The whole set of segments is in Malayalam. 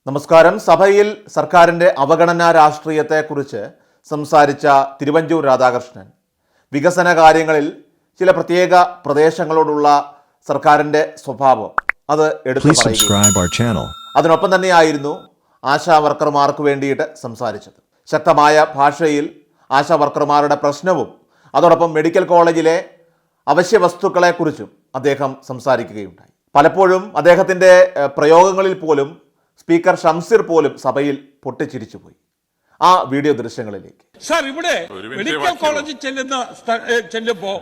നമസ്കാരം. സഭയിൽ സർക്കാരിൻ്റെ അവഗണനാ രാഷ്ട്രീയത്തെക്കുറിച്ച് സംസാരിച്ച തിരുവഞ്ചൂർ രാധാകൃഷ്ണൻ വികസന കാര്യങ്ങളിൽ ചില പ്രത്യേക പ്രദേശങ്ങളോടുള്ള സർക്കാരിൻ്റെ സ്വഭാവം അത് എടുത്തു പറയുകയും അതിനൊപ്പം തന്നെയായിരുന്നു ആശാ വർക്കർമാർക്ക് വേണ്ടിയിട്ട് സംസാരിച്ചത്. ശക്തമായ ഭാഷയിൽ ആശാ വർക്കർമാരുടെ പ്രശ്നവും അതോടൊപ്പം മെഡിക്കൽ കോളേജിലെ അവശ്യ വസ്തുക്കളെക്കുറിച്ചും അദ്ദേഹം സംസാരിക്കുകയുണ്ടായി. പലപ്പോഴും അദ്ദേഹത്തിൻ്റെ പ്രയോഗങ്ങളിൽ പോലും സ്പീക്കർ ഷംസീർ പോലും സഭയിൽ പൊട്ടിച്ചിരിച്ചുപോയി. ആ വീഡിയോ ദൃശ്യങ്ങളിലേക്ക്. സാർ, ഇവിടെ മെഡിക്കൽ കോളേജിൽ ചെല്ലുമ്പോ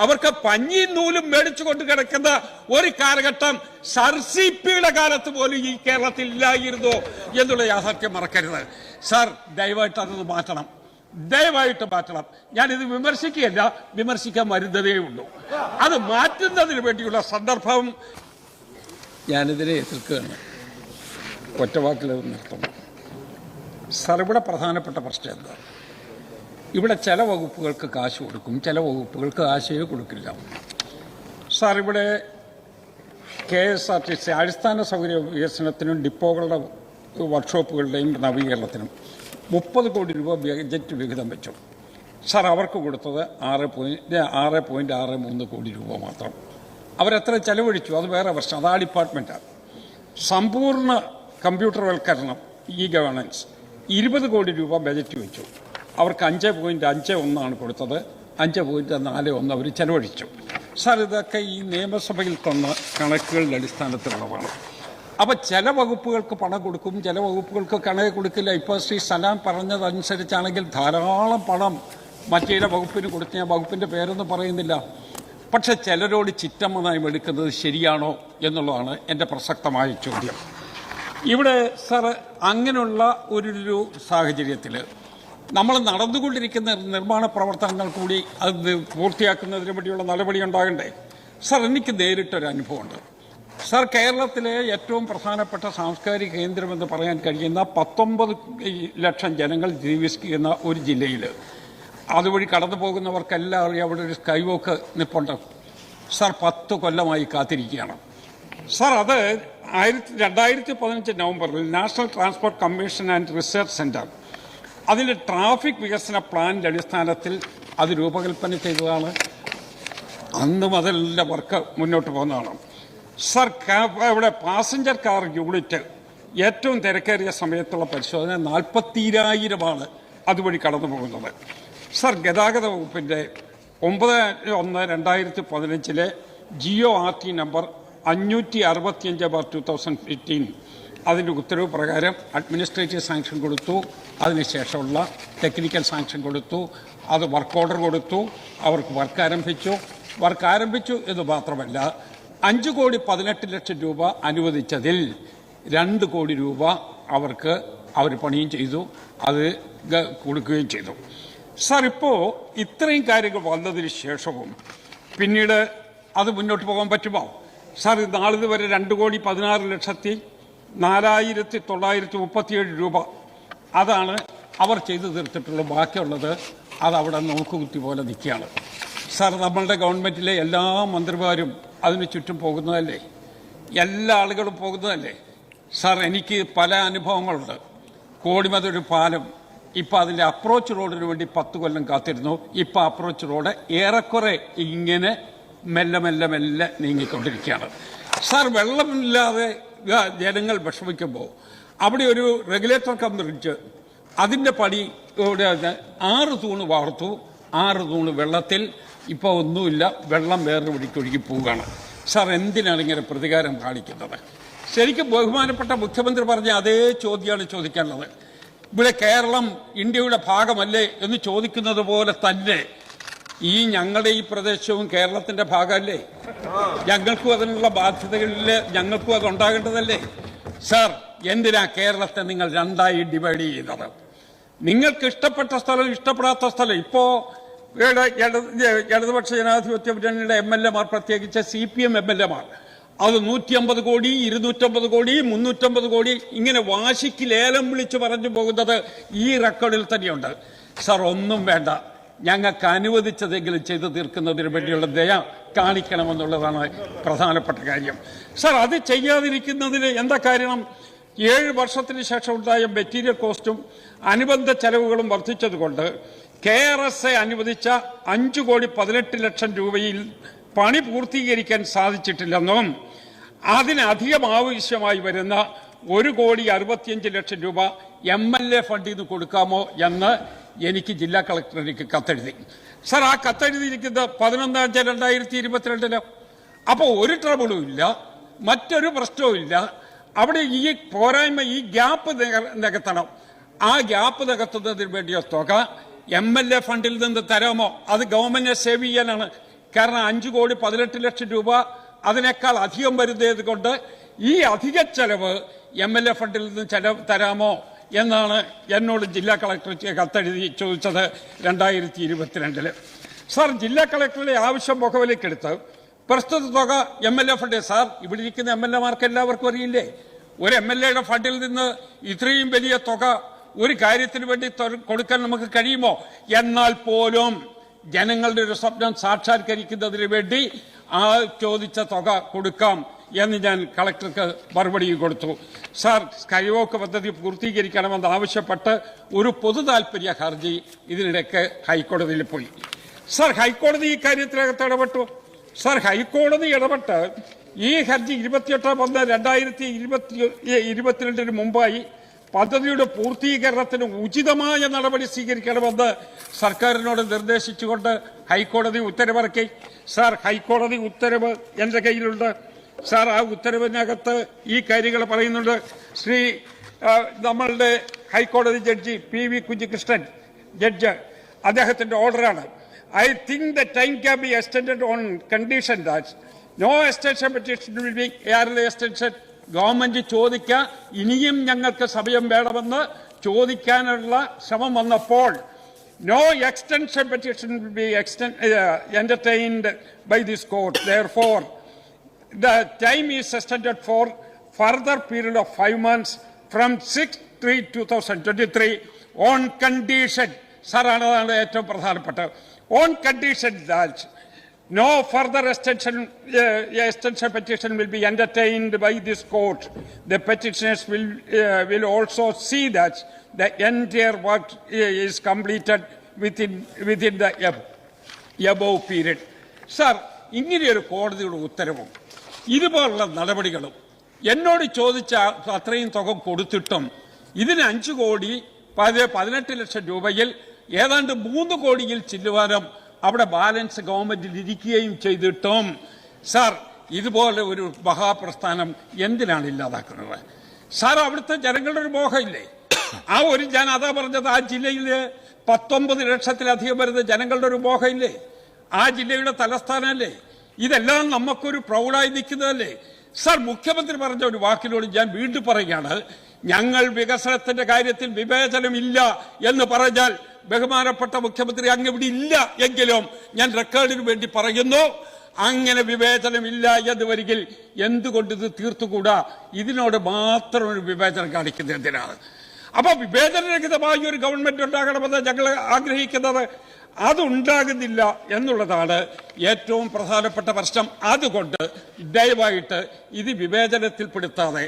അവർക്ക് പഞ്ഞിയും നൂലും മേടിച്ചു കൊണ്ട് കിടക്കുന്ന ഒരു കാലഘട്ടം സർസിപിയുടെ കാലത്ത് പോലും ഈ കേരളത്തിൽ ഇല്ലായിരുന്നോ എന്നുള്ള യാഥാർത്ഥ്യം മറക്കരുത്. സാർ, ദയവായിട്ട് അതൊന്ന് മാറ്റണം, ദയവായിട്ട് മാറ്റണം. ഞാനിത് വിമർശിക്കുകയല്ല, വിമർശിക്കാൻ വരുന്നതേ ഉള്ളൂ. അത് മാറ്റുന്നതിന് വേണ്ടിയുള്ള സന്ദർഭം ഞാനിതിനെ എതിർക്കുകയാണ്. ഒറ്റവാക്കിലത് നിർത്തണം. സാർ, ഇവിടെ പ്രധാനപ്പെട്ട പ്രശ്നം എന്താ? ഇവിടെ ചില വകുപ്പുകൾക്ക് കാശ് കൊടുക്കും, ചില വകുപ്പുകൾക്ക് കാശേ കൊടുക്കില്ല. സാർ, ഇവിടെ KSRTC അടിസ്ഥാന സൗകര്യ വികസനത്തിനും ഡിപ്പോകളുടെ വർക്ക്ഷോപ്പുകളുടെയും നവീകരണത്തിനും 30 കോടി രൂപ ബജറ്റ് വിഹിതം വെച്ചു. സാർ, അവർക്ക് കൊടുത്തത് 6.63 കോടി രൂപ മാത്രം. അവരെത്ര ചെലവഴിച്ചു അത് വേറെ പ്രശ്നം, അത് ആ ഡിപ്പാർട്ട്മെൻറ്റാണ്. സമ്പൂർണ്ണ കമ്പ്യൂട്ടർവൽക്കരണം, ഗവേണൻസ് 20 കോടി രൂപ ബജറ്റ് വെച്ചു. അവർക്ക് 5.51 കൊടുത്തത്, 5.41 അവർ ചെലവഴിച്ചു. സാർ, ഇതൊക്കെ ഈ നിയമസഭയിൽ തന്ന കണക്കുകളുടെ അടിസ്ഥാനത്തിലുള്ളതാണ്. അപ്പോൾ ചില വകുപ്പുകൾക്ക് പണം കൊടുക്കും, ചില വകുപ്പുകൾക്ക് കണക്ക് കൊടുക്കില്ല. ഇപ്പോൾ ശ്രീ സലാം പറഞ്ഞതനുസരിച്ചാണെങ്കിൽ ധാരാളം പണം മറ്റേല വകുപ്പിന് കൊടുത്ത്, ഞാൻ വകുപ്പിൻ്റെ പേരൊന്നും പറയുന്നില്ല. പക്ഷെ ചിലരോട് ചിറ്റമ്മ നയം എടുക്കുന്നത് ശരിയാണോ എന്നുള്ളതാണ് എൻ്റെ പ്രസക്തമായ ചോദ്യം. ഇവിടെ സാർ, അങ്ങനെയുള്ള ഒരു സാഹചര്യത്തിൽ നമ്മൾ നടന്നുകൊണ്ടിരിക്കുന്ന നിർമ്മാണ പ്രവർത്തനങ്ങൾ കൂടി അത് പൂർത്തിയാക്കുന്നതിന് വേണ്ടിയുള്ള നടപടി ഉണ്ടാകണ്ടേ? സാർ, എനിക്ക് നേരിട്ടൊരു അനുഭവമുണ്ട്. സാർ, കേരളത്തിലെ ഏറ്റവും പ്രധാനപ്പെട്ട സാംസ്കാരിക കേന്ദ്രമെന്ന് പറയാൻ കഴിയുന്ന 19 ലക്ഷം ജനങ്ങൾ ജീവിക്കുന്ന ഒരു ജില്ലയിൽ അതുവഴി കടന്നു പോകുന്നവർക്കെല്ലാം അറിയാം അവിടെ ഒരു സ്കൈ വോക്ക് നിൽപ്പുണ്ട്. സാർ, 10 കൊല്ലമായി കാത്തിരിക്കുകയാണ്. സാർ, അത് 2015 നവംബറിൽ national transport commission and research centre അതിൻ്റെ ട്രാഫിക് വികസന പ്ലാനിൻ്റെ അടിസ്ഥാനത്തിൽ അത് രൂപകൽപ്പന ചെയ്തതാണ്. അന്ന് മുതലിൻ്റെ വർക്ക് മുന്നോട്ട് പോകുന്നതാണ്. സാർ, ഇവിടെ പാസഞ്ചർ കാർ യൂണിറ്റ് ഏറ്റവും തിരക്കേറിയ സമയത്തുള്ള പരിശോധന 40,000 അതുവഴി കടന്നു പോകുന്നത്. സാർ, ഗതാഗത വകുപ്പിൻ്റെ 9/1/2015 GORT നമ്പർ 565/2015 അതിൻ്റെ ഉത്തരവ് പ്രകാരം അഡ്മിനിസ്ട്രേറ്റീവ് സാങ്ഷൻ കൊടുത്തു. അതിനുശേഷമുള്ള ടെക്നിക്കൽ സാങ്ഷൻ കൊടുത്തു. അത് വർക്ക് ഓർഡർ കൊടുത്തു. അവർക്ക് വർക്ക് ആരംഭിച്ചു എന്ന് മാത്രമല്ല 5,18,00,000 രൂപ അനുവദിച്ചതിൽ 2 കോടി രൂപ അവർ പണിയും ചെയ്തു, അത് കൊടുക്കുകയും ചെയ്തു. സാർ, ഇപ്പോൾ ഇത്രയും കാര്യങ്ങൾ വന്നതിന് ശേഷവും പിന്നീട് അത് മുന്നോട്ട് പോകാൻ പറ്റുമോ? സാർ, നാളിതുവരെ 2,16,04,937 രൂപ അതാണ് അവർ ചെയ്തു തീർത്തിട്ടുള്ളത്. ബാക്കിയുള്ളത് അതവിടെ നോക്കുകുത്തി പോലെ നിൽക്കുകയാണ്. സാർ, നമ്മളുടെ ഗവൺമെൻറ്റിലെ എല്ലാ മന്ത്രിമാരും അതിന് ചുറ്റും പോകുന്നതല്ലേ, എല്ലാ ആളുകളും പോകുന്നതല്ലേ? സാർ, എനിക്ക് പല അനുഭവങ്ങളുണ്ട്. കോടിമതൊരു പാലം ഇപ്പം അതിൻ്റെ അപ്രോച്ച് റോഡിന് വേണ്ടി 10 കൊല്ലം കാത്തിരുന്നു. ഇപ്പം അപ്രോച്ച് റോഡ് ഏറെക്കുറെ ഇങ്ങനെ മെല്ലെ മെല്ലെ മെല്ലെ നീങ്ങിക്കൊണ്ടിരിക്കുകയാണ്. സാർ, വെള്ളമില്ലാതെ ജനങ്ങൾ വിഷമിക്കുമ്പോൾ അവിടെ ഒരു റെഗുലേറ്റർ കം ബ്രിഡ്ജ് അതിൻ്റെ പണി 6 തൂണ് വാർത്തു. 6 തൂണ് വെള്ളത്തിൽ ഇപ്പോൾ ഒന്നുമില്ല, വെള്ളം വേറൊരു വഴിക്കൊഴുകി പോവുകയാണ്. സാർ, എന്തിനാണ് ഇങ്ങനെ പ്രതികാരം കാണിക്കുന്നത്? ശരിക്കും ബഹുമാനപ്പെട്ട മുഖ്യമന്ത്രി പറഞ്ഞ അതേ ചോദ്യമാണ് ചോദിക്കാനുള്ളത്. ഇവിടെ കേരളം ഇന്ത്യയുടെ ഭാഗമല്ലേ എന്ന് ചോദിക്കുന്നത് പോലെ തന്നെ ഞങ്ങളുടെ ഈ പ്രദേശവും കേരളത്തിൻ്റെ ഭാഗമല്ലേ? ഞങ്ങൾക്കും അതിനുള്ള ബാധ്യതകളിൽ ഞങ്ങൾക്കും അത് ഉണ്ടാകേണ്ടതല്ലേ? സാർ, എന്തിനാ കേരളത്തെ നിങ്ങൾ 2ആയി ഡിവൈഡ് ചെയ്യുന്നത്? നിങ്ങൾക്ക് ഇഷ്ടപ്പെട്ട സ്ഥലം, ഇഷ്ടപ്പെടാത്ത സ്ഥലം. ഇപ്പോൾ ഇടതുപക്ഷ ജനാധിപത്യ മുന്നണിയുടെ MLA മാർ, പ്രത്യേകിച്ച് CPM MLA മാർ, അത് 150 കോടി, 250 കോടി, 350 കോടി ഇങ്ങനെ വാശിക്ക് ലേലം വിളിച്ച് പറഞ്ഞു പോകുന്നത് ഈ റെക്കോർഡിൽ തന്നെയുണ്ട്. സാർ, ഒന്നും വേണ്ട, ഞങ്ങൾക്ക് അനുവദിച്ചതെങ്കിലും ചെയ്തു തീർക്കുന്നതിന് വേണ്ടിയുള്ള ദയ കാണിക്കണമെന്നുള്ളതാണ് പ്രധാനപ്പെട്ട കാര്യം. സാർ, അത് ചെയ്യാതിരിക്കുന്നതിന് എന്താ കാരണം? 7 വർഷത്തിന് ശേഷം ഉണ്ടായ മെറ്റീരിയൽ കോസ്റ്റും അനുബന്ധ ചെലവുകളും വർദ്ധിച്ചതുകൊണ്ട് KRSA അനുവദിച്ച 5,18,00,000 രൂപയിൽ പണി പൂർത്തീകരിക്കാൻ സാധിച്ചിട്ടില്ലെന്നും അതിനധികം ആവശ്യമായി വരുന്ന 1,65,00,000 രൂപ MLA ഫണ്ടിൽ നിന്ന് കൊടുക്കാമോ എന്ന് എനിക്ക് ജില്ലാ കളക്ടർക്ക് കത്തെഴുതി. സർ, ആ കത്തെഴുതിയിരിക്കുന്നത് 11/5/2022. അപ്പോൾ ഒരു ട്രബിളും ഇല്ല, മറ്റൊരു പ്രശ്നവും ഇല്ല. അവിടെ ഈ പോരായ്മ, ഈ ഗ്യാപ്പ് നികത്തണം. ആ ഗ്യാപ്പ് നികത്തുന്നതിന് വേണ്ടിയ തുക MLA ഫണ്ടിൽ നിന്ന് തരാമോ? അത് ഗവൺമെന്റിനെ സേവ് ചെയ്യാനാണ്. കാരണം 5,18,00,000 രൂപ അതിനേക്കാൾ അധികം വരുന്നത് കൊണ്ട് ഈ അധിക ചെലവ് MLA ഫണ്ടിൽ നിന്ന് തരാമോ എന്നാണ് എന്നോട് ജില്ലാ കളക്ടർ കത്തെഴുതി ചോദിച്ചത് 2022. സാർ, ജില്ലാ കളക്ടറുടെ ആവശ്യം മുഖവിലേക്കെടുത്ത് പ്രസ്തുത തുക MLA ഫണ്ട്, സാർ ഇവിടെ ഇരിക്കുന്ന MLA-മാർക്ക് എല്ലാവർക്കും അറിയില്ലേ, ഒരു MLA-യുടെ ഫണ്ടിൽ നിന്ന് ഇത്രയും വലിയ തുക ഒരു കാര്യത്തിന് വേണ്ടി കൊടുക്കാൻ നമുക്ക് കഴിയുമോ? എന്നാൽ പോലും ജനങ്ങളുടെ ഒരു സ്വപ്നം സാക്ഷാത്കരിക്കുന്നതിന് വേണ്ടി ആ ചോദിച്ച തുക കൊടുക്കാം എന്ന് ഞാൻ കളക്ടർക്ക് മറുപടി കൊടുത്തു. സാർ, സ്കൈവോക്ക് പദ്ധതി പൂർത്തീകരിക്കണമെന്ന് ആവശ്യപ്പെട്ട് ഒരു പൊതു താൽപര്യ ഹർജി ഇതിനിടയ്ക്ക് ഹൈക്കോടതിയിൽ പോയി. സാർ, ഹൈക്കോടതി ഈ കാര്യത്തിനകത്ത് ഇടപെട്ടു. സാർ, ഹൈക്കോടതി ഇടപെട്ട് ഈ ഹർജി 28/1/2022 മുമ്പായി പദ്ധതിയുടെ പൂർത്തീകരണത്തിന് ഉചിതമായ നടപടി സ്വീകരിക്കണമെന്ന് സർക്കാരിനോട് നിർദ്ദേശിച്ചുകൊണ്ട് ഹൈക്കോടതി ഉത്തരവിറക്കി. സാർ, ഹൈക്കോടതി ഉത്തരവ് എൻ്റെ കയ്യിലുണ്ട്. സാർ, ആ ഉത്തരവിനകത്ത് ഈ കാര്യങ്ങൾ പറയുന്നുണ്ട്. നമ്മളുടെ ഹൈക്കോടതി ജഡ്ജി PV കുഞ്ഞികൃഷ്ണൻ ജഡ്ജ്, അദ്ദേഹത്തിന്റെ ഓർഡറാണ്. I think the time can be extended on condition that no extension petition will be early extension. Government ചോദിക്കുക, ഇനിയും ഞങ്ങൾക്ക് സമയം വേണമെന്ന് ചോദിക്കാനുള്ള ശ്രമം വന്നപ്പോൾ no extension petition will be entertained by this court. Therefore, the time is extended for further period of 5 months from 6/3/2023 on condition. Sir, അതാണ് ഏറ്റവും പ്രധാനപ്പെട്ടത്. On condition that no further extension petition will be entertained by this court. The petitioners will also see that the entire work is completed within the above period. Sir, ഇങ്ങനെയൊരു കോടതിയുടെ ഉത്തരവും ഇതുപോലുള്ള നടപടികളും എന്നോട് ചോദിച്ച അത്രയും തുക കൊടുത്തിട്ടും ഇതിന് 5,18,00,000 രൂപയിൽ ഏതാണ്ട് 3 കോടിയിൽ ചില്ലുവാനും അവിടെ ബാലൻസ് ഗവൺമെന്റിൽ ഇരിക്കുകയും ചെയ്തിട്ടും സാർ, ഇതുപോലെ ഒരു മഹാപ്രസ്ഥാനം എന്തിനാണ് ഇല്ലാതാക്കുന്നത്? സാർ, അവിടുത്തെ ജനങ്ങളുടെ ഒരു മോഹമില്ലേ? ഞാൻ അതാ പറഞ്ഞത്, ആ ജില്ലയില് 19 ലക്ഷത്തിലധികം വരുന്ന ജനങ്ങളുടെ ഒരു മോഹമില്ലേ? ആ ജില്ലയുടെ തലസ്ഥാനമല്ലേ? ഇതെല്ലാം നമുക്കൊരു പ്രൗഢായി നിൽക്കുന്നതല്ലേ? സാർ, മുഖ്യമന്ത്രി പറഞ്ഞ ഒരു വാക്കിനോട് ഞാൻ വീണ്ടും പറയുകയാണ്, ഞങ്ങൾ വികസനത്തിന്റെ കാര്യത്തിൽ വിവേചനമില്ല എന്ന് പറഞ്ഞാൽ ബഹുമാനപ്പെട്ട മുഖ്യമന്ത്രി അങ്ങ് ഇവിടെ ഇല്ല എങ്കിലും ഞാൻ റെക്കോർഡിന് വേണ്ടി പറയുന്നു, അങ്ങനെ വിവേചനമില്ല എന്ന് വരികിൽ എന്തുകൊണ്ട് ഇത് തീർത്തുകൂടാ? ഇതിനോട് മാത്രം ഒരു വിവേചനം കാണിക്കുന്നത് എന്തിനാണ്? അപ്പൊ വിവേചനരഹിതമായ ഒരു ഗവൺമെന്റ് ഉണ്ടാകണമെന്ന് ഞങ്ങൾ ആഗ്രഹിക്കുന്നത്. അതുണ്ടാകുന്നില്ല എന്നുള്ളതാണ് ഏറ്റവും പ്രധാനപ്പെട്ട പ്രശ്നം. അതുകൊണ്ട് ദയവായിട്ട് ഇത് വിവേചനത്തിൽപ്പെടുത്താതെ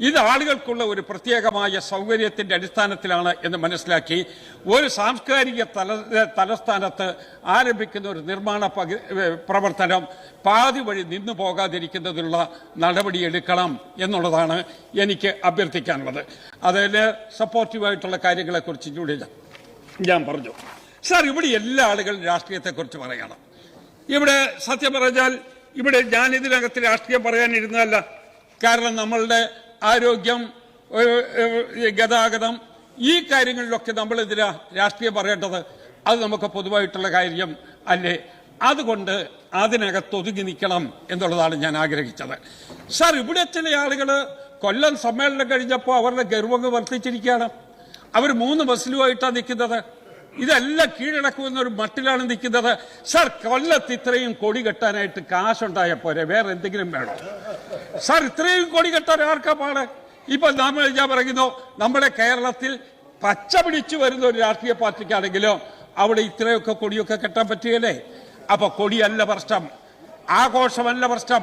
ഇത് ആളുകൾക്കുള്ള ഒരു പ്രത്യേകമായ സൗകര്യത്തിന്റെ അടിസ്ഥാനത്തിലാണ് എന്ന് മനസ്സിലാക്കി ഒരു സാംസ്കാരിക തലസ്ഥാനത്ത് ആരംഭിക്കുന്ന ഒരു നിർമ്മാണ പ്രവർത്തനം പാതി വഴി നിന്നു പോകാതിരിക്കുന്നതിനുള്ള നടപടിയെടുക്കണം എന്നുള്ളതാണ് എനിക്ക് അഭ്യർത്ഥിക്കാനുള്ളത്. അതിന് സപ്പോർട്ടീവായിട്ടുള്ള കാര്യങ്ങളെക്കുറിച്ച് കൂടി ഞാൻ പറഞ്ഞു. സാർ, ഇവിടെ എല്ലാ ആളുകളും രാഷ്ട്രീയത്തെക്കുറിച്ച് പറയണം. ഇവിടെ സത്യം പറഞ്ഞാൽ ഇവിടെ ഞാൻ ഇതിനകത്ത് രാഷ്ട്രീയം പറയാനിരുന്നതല്ല. കാരണം നമ്മളുടെ ആരോഗ്യം, ഗതാഗതം, ഈ കാര്യങ്ങളിലൊക്കെ നമ്മളെതിരാ രാഷ്ട്രീയം പറയേണ്ടത്. അത് നമുക്ക് പൊതുവായിട്ടുള്ള കാര്യം അല്ലേ? അതുകൊണ്ട് അതിനകത്ത് ഒതുങ്ങി നിൽക്കണം എന്നുള്ളതാണ് ഞാൻ ആഗ്രഹിച്ചത്. സാർ, ഇവിടെ ചില ആളുകൾ കൊല്ലം സമ്മേളനം കഴിഞ്ഞപ്പോൾ അവരുടെ ഗർവങ്ങൾ വർദ്ധിച്ചിരിക്കുകയാണ്. അവർ 3 ബസ്സിലുമായിട്ടാണ് നിൽക്കുന്നത്. ഇതെല്ലാം കീഴടക്കുമെന്നൊരു മട്ടിലാണ് നിൽക്കുന്നത്. സാർ, കൊല്ലത്ത് ഇത്രയും കൊടി കെട്ടാനായിട്ട് കാശുണ്ടായ പോരെ, വേറെ എന്തെങ്കിലും വേണോ? സാർ, ഇത്രയും കൊടി കെട്ടാൻ ആർക്കാ പാട്? ഇപ്പൊ ഞാൻ പറയുന്നു, നമ്മുടെ കേരളത്തിൽ പച്ച പിടിച്ചു വരുന്ന ഒരു രാഷ്ട്രീയ പാർട്ടിക്കാണെങ്കിലും അവിടെ ഇത്രയൊക്കെ കൊടിയൊക്കെ കെട്ടാൻ പറ്റുകയല്ലേ? അപ്പൊ കൊടിയല്ല പ്രശ്നം, ആഘോഷമല്ല പ്രശ്നം,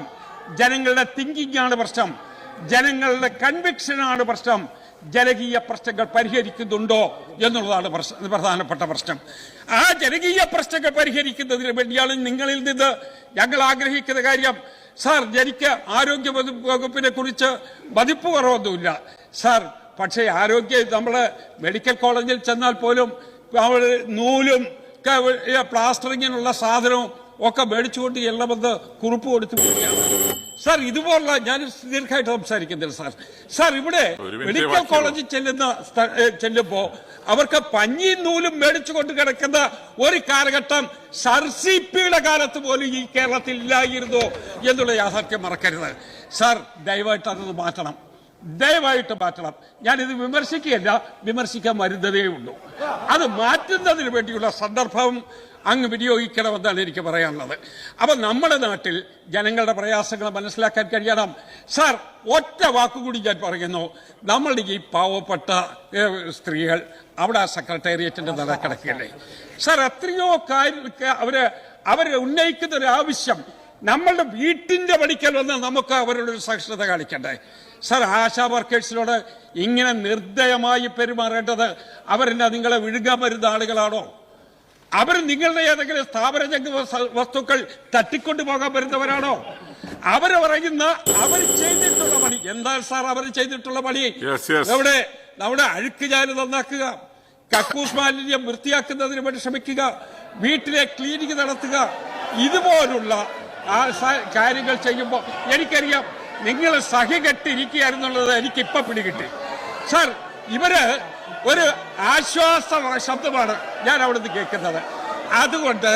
ജനങ്ങളുടെ തിങ്കിങ് ആണ് പ്രശ്നം. ജനങ്ങളുടെ കൺവിക്ഷനാണ് പ്രശ്നം. ജനകീയ പ്രശ്നങ്ങൾ പരിഹരിക്കുന്നുണ്ടോ എന്നുള്ളതാണ് പ്രധാനപ്പെട്ട പ്രശ്നം. ആ ജനകീയ പ്രശ്നങ്ങൾ പരിഹരിക്കുന്നതിന് വേണ്ടിയാണ് നിങ്ങളിൽ നിന്ന് ഞങ്ങൾ ആഗ്രഹിക്കുന്ന കാര്യം. സാർ, എനിക്ക് ആരോഗ്യ വകുപ്പിനെ കുറിച്ച് മതിപ്പ് കുറവൊന്നുമില്ല സാർ. പക്ഷേ നമ്മൾ മെഡിക്കൽ കോളേജിൽ ചെന്നാൽ പോലും നൂലും പ്ലാസ്റ്ററിങ്ങിനുള്ള സാധനവും ഒക്കെ മേടിച്ചുകൊണ്ട് എല്ലാം കുറിപ്പ് കൊടുത്തു പോവുകയാണ് സാർ. ഇതുപോലുള്ള ഞാൻ ദീർഘമായിട്ട് സംസാരിക്കുന്നില്ല സാർ. സാർ, ഇവിടെ മെഡിക്കൽ കോളേജിൽ ചെല്ലുമ്പോൾ അവർക്ക് പഞ്ഞിയും നൂലും മേടിച്ചുകൊണ്ട് കിടക്കുന്ന ഒരു കാലഘട്ടം സർസിപിയുടെ കാലത്ത് പോലും ഈ കേരളത്തിൽ ഇല്ലായിരുന്നു എന്നുള്ള യാഥാർത്ഥ്യം മറക്കരുത് സാർ. ദയവായിട്ട് അതൊന്ന് മാറ്റണം, ദയവായിട്ട് മാറ്റണം. ഞാനിത് വിമർശിക്കുകയല്ല, വിമർശിക്കാൻ വരുന്നതേ ഉള്ളൂ. അത് മാറ്റുന്നതിന് വേണ്ടിയുള്ള സന്ദർഭം അങ്ങ് വിനിയോഗിക്കണമെന്നാണ് എനിക്ക് പറയാനുള്ളത്. അപ്പം നമ്മുടെ നാട്ടിൽ ജനങ്ങളുടെ പ്രയാസങ്ങൾ മനസ്സിലാക്കാൻ കഴിയണം സാർ. ഒറ്റ വാക്കുകൂടി ഞാൻ പറയുന്നു. നമ്മളുടെ ഈ പാവപ്പെട്ട സ്ത്രീകൾ അവിടെ സെക്രട്ടേറിയറ്റിന്റെ നട കിടക്കുകയല്ലേ സാർ. എത്രയോ അവർ ഉന്നയിക്കുന്ന ഒരു ആവശ്യം നമ്മളുടെ വീട്ടിന്റെ പടിക്കൽ വന്ന് നമുക്ക് അവരുടെ ഒരു സഹിഷ്ണുത കാണിക്കണ്ടേ സാർ? ആശാ വർക്കേഴ്സിനോട് ഇങ്ങനെ നിർദ്ദയമായി പെരുമാറേണ്ടത് അവരെന്നെ നിങ്ങളെ വിഴുകാൻ വരുന്ന ആളുകളാണോ? അവർ നിങ്ങളുടെ ഏതെങ്കിലും സ്ഥാപന വസ്തുക്കൾ തട്ടിക്കൊണ്ടു പോകാൻ വരുന്നവരാണോ? അവർ പറയുന്ന അവർ ചെയ്തിട്ടുള്ള പണി എന്താണ് സാർ? അവർ ചെയ്തിട്ടുള്ള പണി നമ്മുടെ അഴുക്കുചാല് നന്നാക്കുക, കക്കൂസ് മാലിന്യം വൃത്തിയാക്കുന്നതിന് വേണ്ടി ശ്രമിക്കുക, വീട്ടിലെ ക്ലീനിങ് നടത്തുക, ഇതുപോലുള്ള കാര്യങ്ങൾ ചെയ്യുമ്പോൾ എനിക്കറിയാം നിങ്ങൾ സഹികെട്ടിരിക്കുകയായിരുന്നുള്ളത് എനിക്കിപ്പം പിടികിട്ടി സാർ. ഇവര് ഒരു ആശ്വാസ ശബ്ദമാണ് ഞാൻ അവിടുന്ന് കേൾക്കുന്നത്. അതുകൊണ്ട്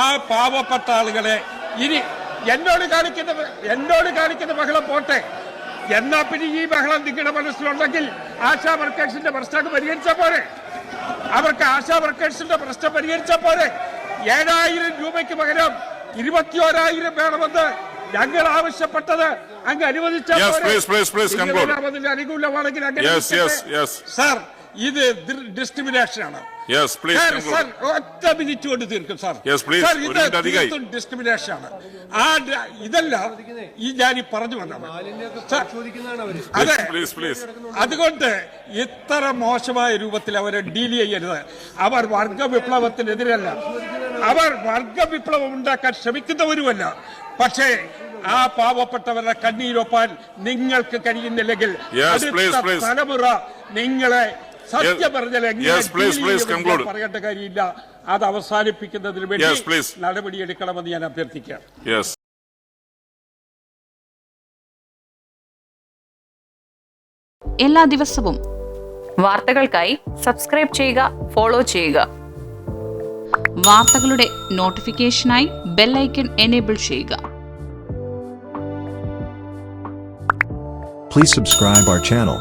ആ പാവപ്പെട്ട ആളുകളെ ഇനി എന്നോട് കാണിക്കുന്ന ബഹളം പോട്ടെ. എന്നാ പിന്നെ ഈ ബഹളം നിങ്ങളുടെ മനസ്സിലുണ്ടെങ്കിൽ ആശാ വർക്കേഴ്സിന്റെ പ്രശ്നം പരിഹരിച്ചാൽ പോരെ? അവർക്ക് ആശാ വർക്കേഴ്സിന്റെ പ്രശ്നം പരിഹരിച്ചാൽ പോരെ? 7,000 രൂപയ്ക്ക് പകരം 21,000 വേണമെന്ന് ഞങ്ങൾ ആവശ്യപ്പെട്ടത് അങ്ങ് അനുവദിച്ചാൽ അനുകൂലമാണെങ്കിൽ സാർ. ഇത് ഡിസ്ക്രിമിനേഷനാണ് ഒറ്റ മിനിറ്റ് കൊണ്ട് തീർക്കും സാർ. ഇത് ഡിസ്ക്രിമിനേഷനാണ്. ഇതല്ല ഈ ഞാൻ പറഞ്ഞു വന്നത്. അതെ, അതുകൊണ്ട് ഇത്ര മോശമായ രൂപത്തിൽ അവരെ ഡീൽ ചെയ്യരുത്. അവർ വർഗ വിപ്ലവത്തിനെതിരല്ല, അവർ വർഗ വിപ്ലവം ഉണ്ടാക്കാൻ ശ്രമിക്കുന്നവരുമല്ല. പക്ഷേ ആ പാവപ്പെട്ടവരുടെ കണ്ണീരൊപ്പാൻ നിങ്ങൾക്ക് കഴിയുന്നില്ലെങ്കിൽ തലമുറ നിങ്ങളെ സത്യം പറഞ്ഞാൽ പറയേണ്ട കാര്യമില്ല. അത് അവസാനിപ്പിക്കുന്നതിന് വേണ്ടി നടപടിയെടുക്കണമെന്ന് ഞാൻ അഭ്യർത്ഥിക്കാം. എല്ലാ ദിവസവും വാർത്തകൾക്കായി സബ്സ്ക്രൈബ് ചെയ്യുക, ഫോളോ ചെയ്യുക. വാർത്തകളുടെ നോട്ടിഫിക്കേഷനായി ബെൽ ഐക്കൺ എനേബിൾ ചെയ്യുക. Please subscribe our channel.